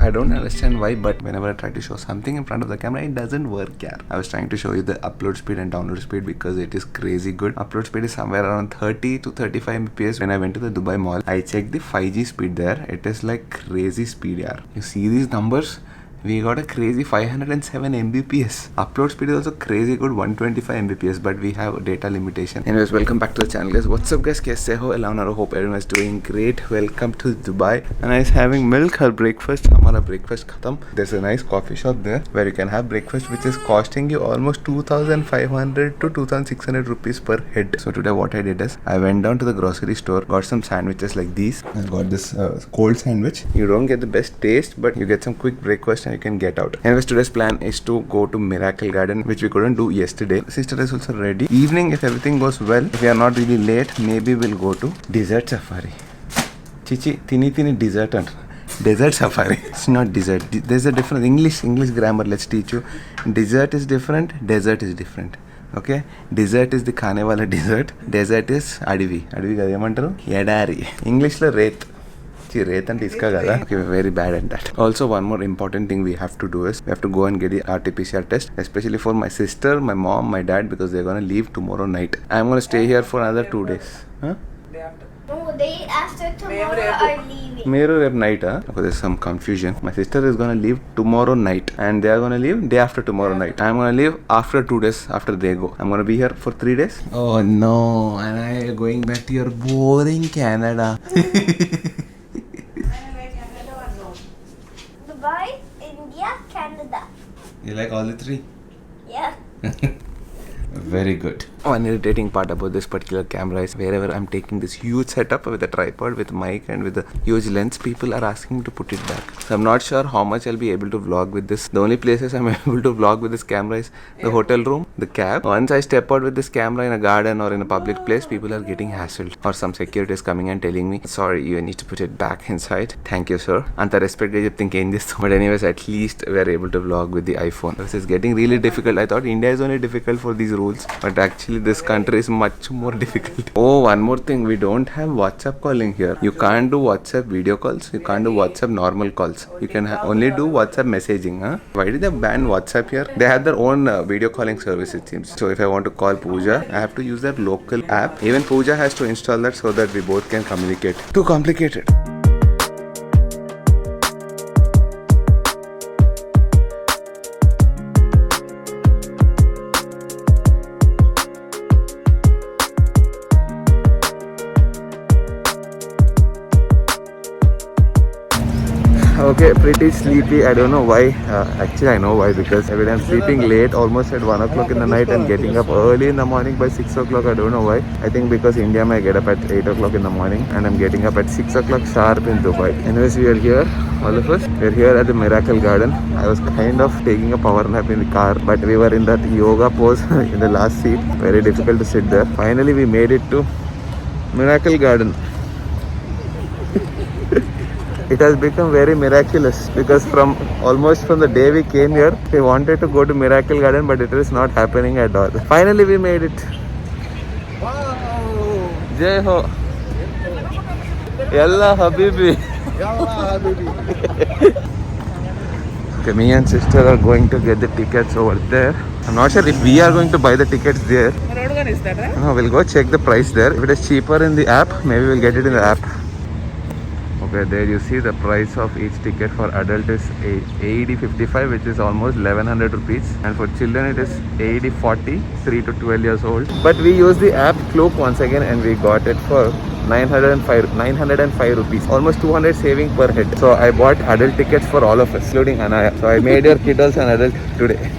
I don't understand why, but whenever I try to show something in front of the camera, it doesn't work. Yeah, I was trying to show you the upload speed and download speed because it is crazy good. Upload speed is somewhere around 30 to 35 Mbps. When I went to the Dubai Mall, I checked the 5G speed there. It is like crazy speed. Yeah, you see these numbers? We got a crazy 507 Mbps. Upload speed is also crazy good, 125 Mbps, but we have data limitation. Anyways, welcome back to the channel, guys. What's up, guys? Kaise ho? Elana, hope everyone is doing great. Welcome to Dubai. And I was having milk or breakfast. Hamara breakfast khatam. There's a nice coffee shop there where you can have breakfast, which is costing you almost 2,500 to 2,600 rupees per head. So today, what I did is I went down to the grocery store, got some sandwiches like these. I got this cold sandwich. You don't get the best taste, but you get some quick breakfast. You can get out. Anyways, today's plan is to go to Miracle Garden, which we couldn't do yesterday. Sister is also ready. Evening, if everything goes well, if we are not really late, maybe we'll go to Desert Safari. Chichi, tini desert and Desert Safari. It's not desert. There's a difference. English grammar. Let's teach you. Desert is different. Desert is different. Okay, desert is the khane wala desert. Desert is adivi kada emantaru edari. English lo wraith. Okay, we're very bad at that. Also, one more important thing we have to do is we have to go and get the RT-PCR test, especially for my sister, my mom, my dad, because they're gonna leave tomorrow night. I'm gonna stay here for another 2 days. Huh? Day after. No, day after tomorrow are leaving. Tomorrow night, huh? Okay, there's some confusion. My sister is gonna leave tomorrow night, and they are gonna leave day after tomorrow night. I'm gonna leave after 2 days after they go. I'm gonna be here for 3 days. Oh no, and I'm going back to your boring Canada. Dubai, India, Canada. You like all the three? Yeah. Very good. One irritating part about this particular camera is wherever I'm taking this huge setup with a tripod, with mic and with a huge lens, people are asking me to put it back. So I'm not sure how much I'll be able to vlog with this. The only places I'm able to vlog with this camera is the hotel room, the cab. Once I step out with this camera in a garden or in a public place, people are getting hassled. Or some security is coming and telling me, sorry, you need to put it back inside. Thank you, sir. Anta respect I think in this. But anyways, at least we're able to vlog with the iPhone. This is getting really difficult. I thought India is only difficult for these rules, but actually this country is much more difficult. Oh, one more thing, we don't have WhatsApp calling here. You can't do WhatsApp video calls. You can't do WhatsApp normal calls. You can only do WhatsApp messaging. Huh? Why did they ban WhatsApp here? They have their own video calling service, it seems. So if I want to call Pooja, I have to use their local app. Even Pooja has to install that so that we both can communicate. Too complicated. Okay, pretty sleepy. I don't know why. Actually, I know why, because every time I'm sleeping late, almost at 1 o'clock in the night, and getting up early in the morning by 6 o'clock. I don't know why. I think because India may get up at 8 o'clock in the morning, and I'm getting up at 6 o'clock sharp in Dubai. Anyways, we are here, all of us. We're here at the Miracle Garden. I was kind of taking a power nap in the car, but we were in that yoga pose in the last seat. Very difficult to sit there. Finally, we made it to Miracle Garden. It has become very miraculous because from the day we came here, we wanted to go to Miracle Garden, but it is not happening at all. Finally, we made it. Wow! Jai Ho! Yalla Habibi! Yalla Habibi! Okay, me and sister are going to get the tickets over there. I'm not sure if we are going to buy the tickets there. No, we'll go check the price there. If it is cheaper in the app, maybe we'll get it in the app. Okay, there you see the price of each ticket. For adult is AED55, which is almost 1100 rupees, and for children it is AED40, 3 to 12 years old. But we use the app Klook once again, and we got it for 905 rupees, almost 200 saving per head. So I bought adult tickets for all of us, including Anaya. So I made your kid also an adult today.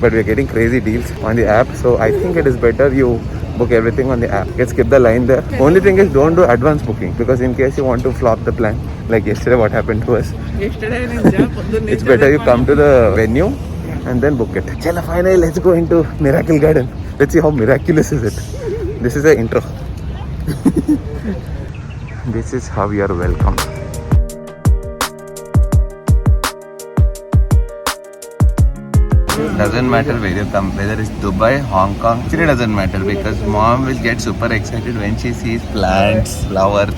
But we're getting crazy deals on the app, so I think it is better you book everything on the app. You can skip the line there. Only thing is, don't do advance booking, because in case you want to flop the plan, like yesterday what happened to us. It's better you come to the venue and then book it. Chala, finally let's go into Miracle Garden. Let's see how miraculous is it. This is the intro. This is how you are welcome. Doesn't matter where you come, whether it's Dubai, Hong Kong, it doesn't matter, because mom will get super excited when she sees plants, flowers,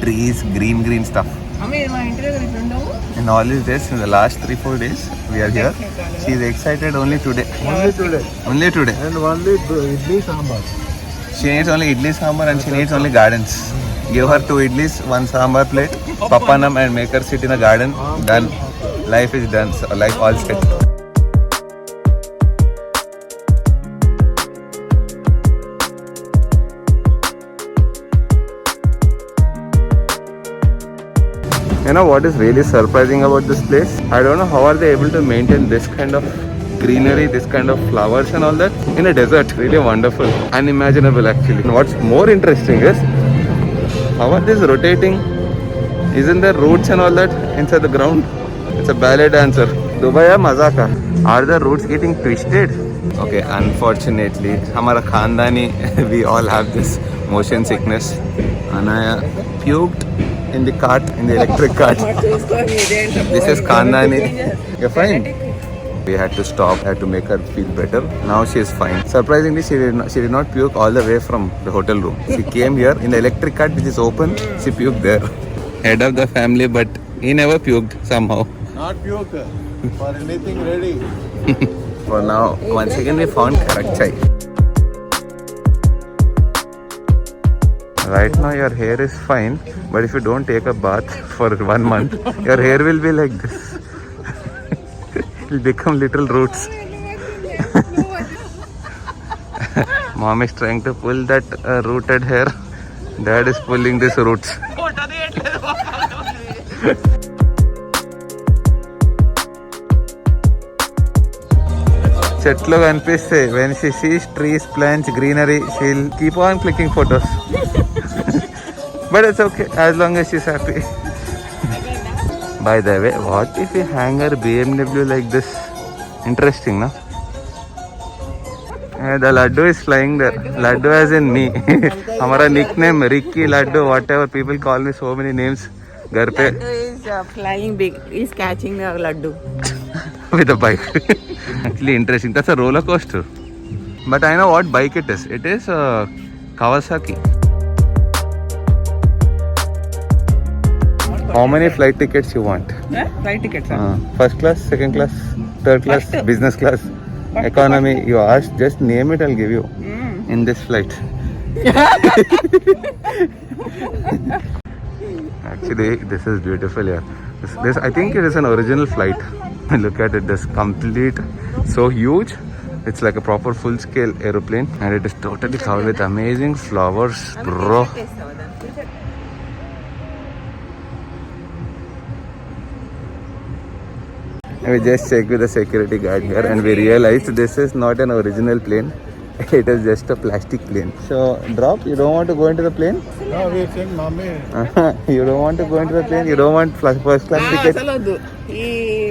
trees, green stuff. In all these days, in the last 3-4 days, we are here. She is excited only today. Only today. Only today. And only idli sambar. She needs only idli sambar and she needs only gardens. Give her 2 idlis, 1 sambar plate, papanam and make her sit in the garden. Done. Life is done. So life all set. You know what is really surprising about this place? I don't know how are they able to maintain this kind of greenery, this kind of flowers and all that in a desert. Really wonderful. Unimaginable actually. And what's more interesting is how are these rotating? Isn't there roots and all that inside the ground? It's a ballet dancer. Dubai ya mazaka. Are the roots getting twisted? Okay, unfortunately, hamara khandani, we all have this motion sickness. Anaya puked in the cart, in the electric cart. This is khandani. You're fine. We had to stop, had to make her feel better. Now she is fine. Surprisingly, she did not puke all the way from the hotel room. She came here in the electric cart which is open. She puked there. Head of the family, but he never puked somehow. Not puke. For anything ready. For now, once again we found Karakchai. Right now your hair is fine, but if you don't take a bath for 1 month, your hair will be like this. It will become little roots. Mom is trying to pull that rooted hair. Dad is pulling these roots. చెట్లు కనిపిస్తే when she sees trees, plants, greenery, she'll keep on clicking photos. But it's okay as long as she's happy. By the way, what if we hang her BMW like this? Interesting, no? The Laddu is flying there. Laddu as in me. Hamara nickname Ricky, Laddu, whatever people call me, so many names. Ghar pe Laddu is flying big. He's catching the Laddu. with a bike. Actually interesting. That's a roller coaster. But I know what bike it is. It is Kawasaki. How many flight tickets you want? Flight tickets. First class, second class, third class, First. business class, economy. You ask, just name it, I'll give you. In this flight. Actually, this is beautiful here. This I think it is an original flight. Look at it, this complete, so huge. It's like a proper full-scale aeroplane, and it is totally covered with amazing flowers, bro. We just checked with the security guard here, and we realized this is not an original plane. It is just a plastic plane. So, drop. You don't want to go into the plane? No, we think mommy. You don't want to go into the plane? You don't want first class ticket? అసలు ఈ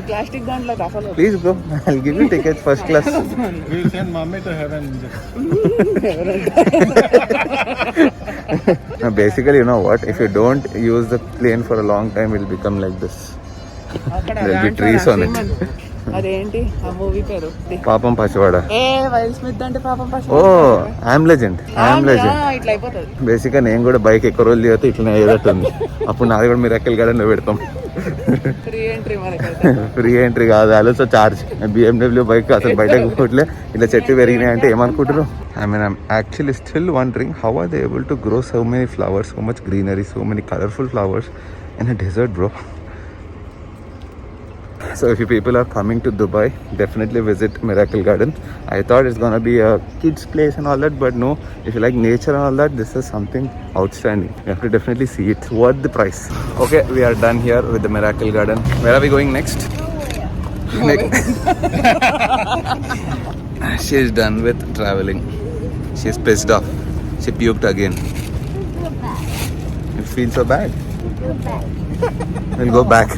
plastic దాంట్లో అసలు Please go. I'll give you tickets first class. We'll send mommy to heaven. Now, basically, you know what? If you don't use the plane for a long time, it will become like this. There will be trees on it. అదేంటి ఆ movie పేరు Papam Pachwada. A while Smith అంటే పాపం పశువు Oh, I'm legend. I'm legend. ఇట్లా అయిపోతుంది బేసిక్గా నేను కూడా బైక్ ఎక్కువ రోజులు చేస్తే ఇట్లా అయ్యేటట్టు ఉంది. అప్పుడు నాది కూడా మిరాకిల్ గార్డెన్లో పెడతాం. ఫ్రీ ఎంట్రీ మనకి ఫ్రీ ఎంట్రీ కాదు, ఆల్సో చార్జ్. BMW బైక్ అసలు బయటకు పోట్లే, ఇట్లా చెట్లు పెరిగినాయి అంటే ఏమనుకుంటారు? I'm actually still wondering how are they able to grow so many flowers, so much greenery, so many colorful flowers in a desert, bro. So if you people are coming to Dubai, definitely visit Miracle Garden. I thought it's gonna be a kids place and all that, but no, if you like nature and all that, this is something outstanding. You have to definitely see it. Worth the price. Okay, we are done here with the Miracle Garden. Where are we going next? She's done with traveling. She's pissed off. She puked again. You feel so bad? We'll go back.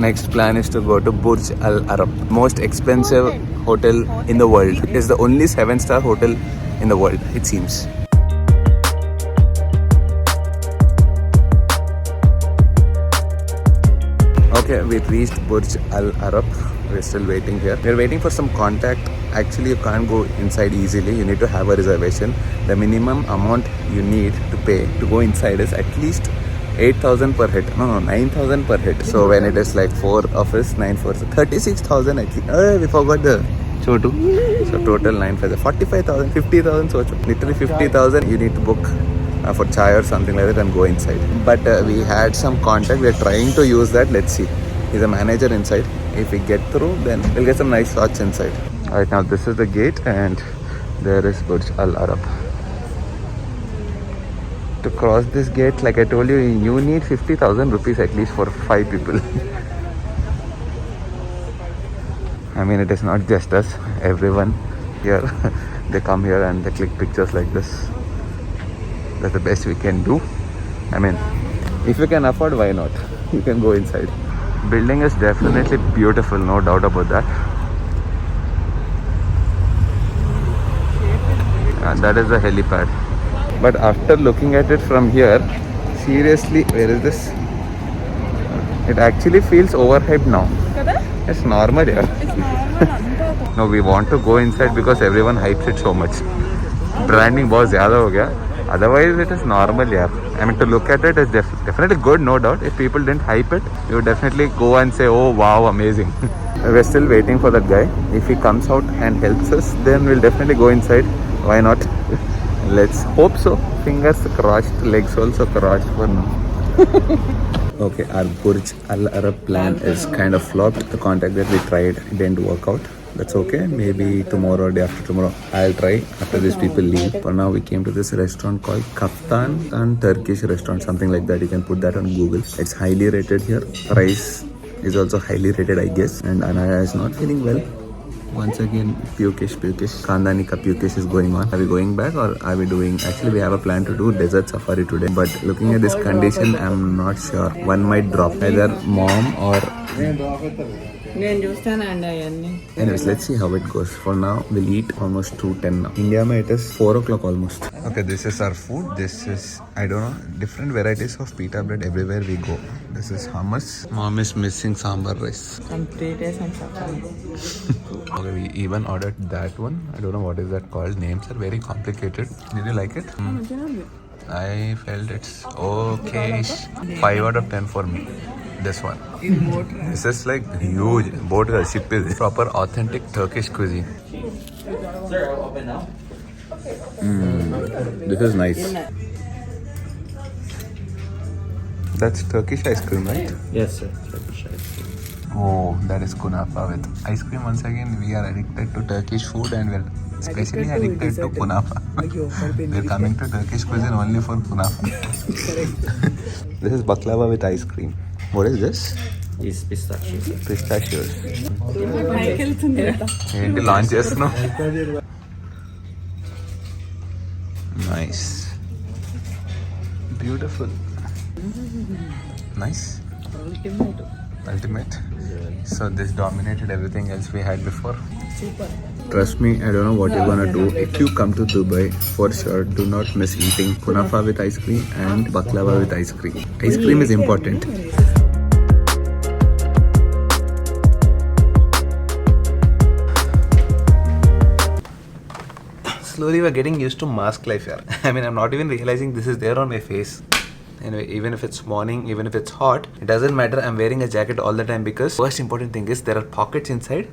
Next plan is to go to Burj Al Arab, most expensive hotel in the world. It's the only 7-star hotel in the world, it seems. Okay, we reached Burj Al Arab. We're still waiting here. We're waiting for some contact. Actually, you can't go inside easily. You need to have a reservation. The minimum amount you need to pay to go inside is at least 8,000 per hit. No, 9,000 per hit. So when it is like 4 of us, 9 4, so 36,000 I think. We forgot the Chotu. So total 9 5, 45,000, 50,000. So literally 50,000 you need to book for chai or something like that and go inside. But we had some contact. We are trying to use that. Let's see. He's a manager inside. If we get through, then we'll get some nice shots inside. Alright, now this is the gate and there is Burj Al Arab. To cross this gate, like I told you, you need 50,000 rupees at least for 5 people. I mean, it is not just us. Everyone here, they come here and they click pictures like this. That's the best we can do. I mean, if you can afford, why not? You can go inside. Building is definitely beautiful, no doubt about that. And that is the helipad. But after looking at it from here, seriously, where is this? It actually feels overhyped now. It's normal here. No, we want to go inside because everyone hypes it so much. Branding बहुत ज़्यादा हो गया. Otherwise, it is normal here. I mean, to look at it is definitely good, no doubt. If people didn't hype it, you would definitely go and say, oh wow, amazing. We're still waiting for that guy. If he comes out and helps us, then we'll definitely go inside. Why not? Let's hope so. Fingers crossed, legs also crossed for now. Okay, our Burj Al Arab plan is kind of flopped. The contact that we tried didn't work out. That's okay. Maybe tomorrow or day after tomorrow I'll try after these people leave. For now, we came to this restaurant called Kaftan and Turkish restaurant, something like that. You can put that on Google. It's highly rated here. Price is also highly rated, I guess. And Anaya is not feeling well. Once again, pukish. Khandani ka pukish is going on. Are we going back or are we doing... Actually, we have a plan to do desert safari today. But looking at this condition, I'm not sure. One might drop. Either mom or... Anyways, let's see how it goes. For now, we'll eat almost 2:10 now. India, it is 4 o'clock almost. Okay, this is our food. This is, I don't know, different varieties of pita bread everywhere we go. This is hummus. Mom is missing sambar rice. Okay, we even ordered that one. I don't know what is that called. Names are very complicated. Did you like it? I felt it's okay. 5 out of 10 for me. This one. This is like huge. Boat ka ship is proper authentic Turkish cuisine. Sir, I'll open now. This is nice. That's Turkish ice cream, right? Yes, sir. Turkish ice cream. Oh, that is kunafa with ice cream. Once again, we are addicted to Turkish food and we're especially addicted to kunafa. We're coming to Turkish cuisine only for kunafa. This is baklava with ice cream. What is this? Is pistachios. Pistachios. ఏంటి launch చేస్తున్నావు? Nice. Beautiful. Nice. Ultimate. So this dominated everything else we had before. Super. Trust me, I don't know what you're gonna do. If you come to Dubai, for sure, do not miss eating kunafa with ice cream and baklava with ice cream. Ice cream is important. Slowly we're getting used to mask life here. I mean, I'm not even realizing this is there on my face. Anyway, even if it's morning, even if it's hot, it doesn't matter. I'm wearing a jacket all the time because first important thing is there are pockets inside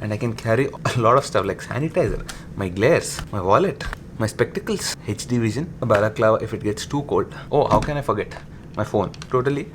and I can carry a lot of stuff like sanitizer, my glares, my wallet, my spectacles, HD vision, a balaclava if it gets too cold. Oh, how can I forget? My phone. Totally.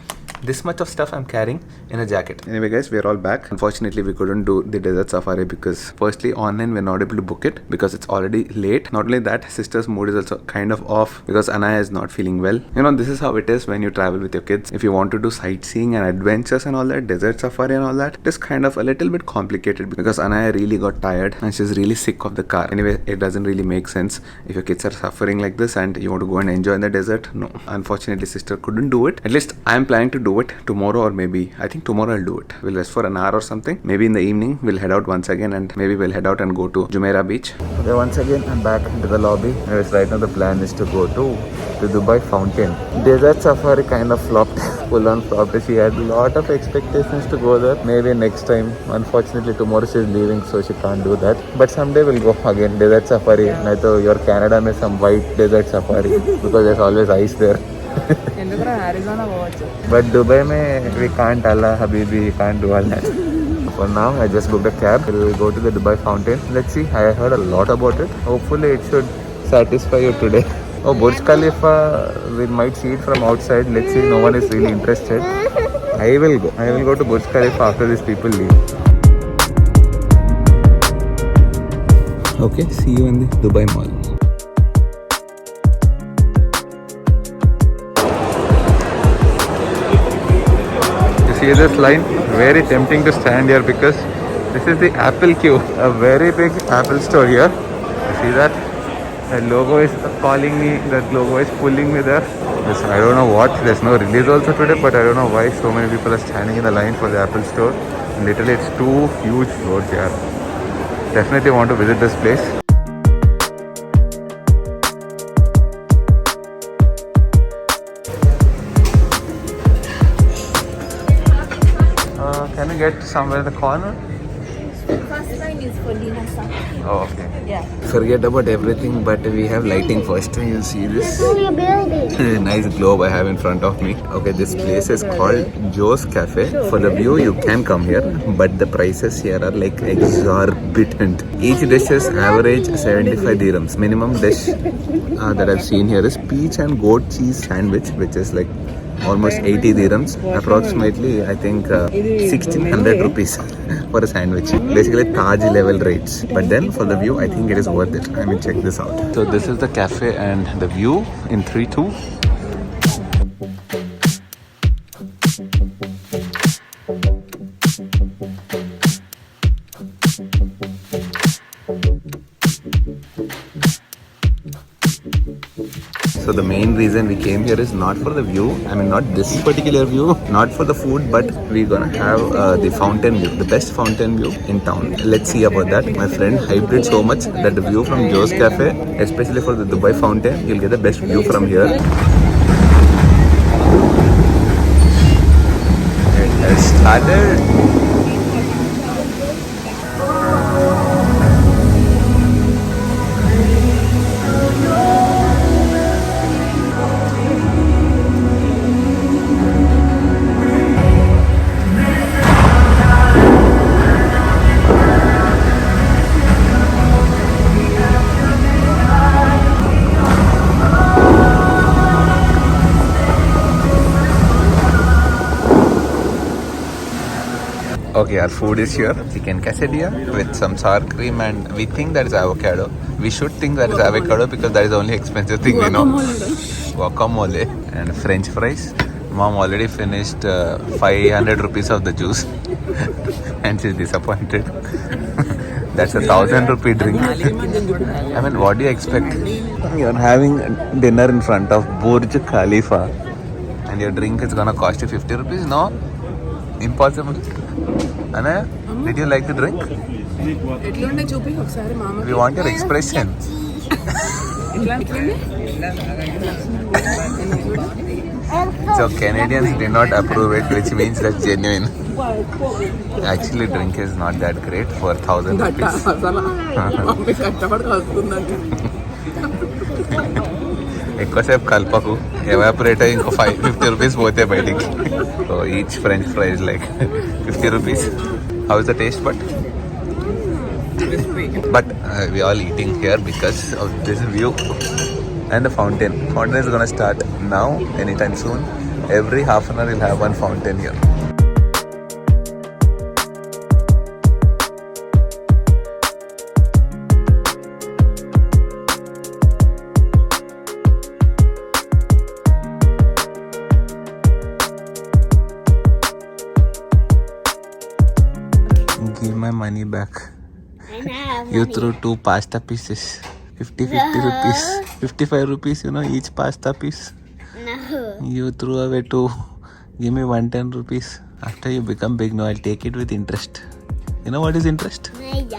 This much of stuff I'm carrying in a jacket. Anyway guys, we're all back. Unfortunately, we couldn't do the desert safari because firstly, online we're not able to book it because it's already late. Not only that, sister's mood is also kind of off because Anaya is not feeling well. You know, this is how it is when you travel with your kids. If you want to do sightseeing and adventures and all that, desert safari and all that, it is kind of a little bit complicated because Anaya really got tired and she's really sick of the car. Anyway, it doesn't really make sense if your kids are suffering like this and you want to go and enjoy in the desert. No, unfortunately, sister couldn't do it. At least I'm planning to do it tomorrow, or maybe I think tomorrow I'll do it. We'll rest for an hour or something. Maybe in the evening we'll head out once again and maybe we'll head out and go to Jumeirah beach. Okay, once again I'm back into the lobby. Anyways, right now the plan is to go to the Dubai fountain. Desert safari kind of flopped. Full on flopped. She had a lot of expectations to go there. Maybe next time. Unfortunately tomorrow she's leaving so she can't do that. But someday we'll go again. Desert safari. Naito your Canada mein some white desert safari because there's always ice there. ఎందుకురా Arizona పోవచ్చు. But Dubai we can't Allah Habibi, we can't do all that. For now, I just booked a cab. We'll go to the Dubai fountain. Let's see. I heard a lot about it. Hopefully, it should satisfy you today. Oh, Burj Khalifa, we might see it from outside. Let's see. No one is really interested. I will go. I will go to Burj Khalifa after these people leave. Okay, see you in the Dubai Mall. See this line, very tempting to stand here because this is the Apple queue, a very big Apple store here. You see that? The logo is calling me, that logo is pulling me there. Yes, I don't know what, there's no release also today, but I don't know why so many people are standing in the line for the Apple store. Literally it's two huge roads here. Definitely want to visit this place. Can you get somewhere in the corner? First line is for Lina Saki. Oh, okay. Yeah. Forget about everything, but we have lighting first. You see this nice globe I have in front of me. Okay, this place is called Joe's Cafe. For the view, you can come here, but the prices here are like exorbitant. Each dish is average 75 dirhams. Minimum dish that I've seen here is peach and goat cheese sandwich, which is like almost 80 dirhams, approximately I think 1600 rupees for a sandwich. Basically Taj level rates, but then for the view I think it is worth it. I mean, check this out. So this is the cafe and the view in 3-2. So the main reason we came here is not for the view, I mean not this particular view, not for the food, but we're gonna have the fountain view, the best fountain view in town. Let's see about that. My friend hyped it so much that the view from Joe's Cafe, especially for the Dubai fountain, you'll get the best view from here. It has started. Okay, our food is here. Chicken quesadilla with some sour cream, and we think that is avocado. We should think that is avocado because that is the only expensive thing we know. Guacamole and French fries. Mom already finished 500 rupees of the juice and she's disappointed. That's a 1,000 rupee drink. I mean, what do you expect? You're having dinner in front of Burj Khalifa and your drink is gonna cost you 50 rupees? No? Impossible. Anna, did you like the drink? ఎట్లుండే చూపి ఒకసారి మామ. We want your expression. ఎట్లా ఎట్లుండే? So Canadians did not approve it, which means that's genuine. Actually, drink is not that great for 1,000 rupees. అసలు mummy కష్టపడి వస్తుందండి. ఎక్కువసేపు కలపకు, ఎవాపరేట్ అయ్యి ఇంకో 50 రూపీస్ పోతే బయటికి. So each French fries like 50 rupees. How is the taste? But we all eating here because of this view and the fountain. Fountain is gonna start now, anytime soon. Every half an hour we'll have one fountain here. Give my money back. You threw 2 pasta pieces. 50 rupees. 55 rupees, you know, each pasta piece. No. You threw away 2. Give me 110 rupees. After you become big, no, I'll take it with interest. You know what is interest? Yeah.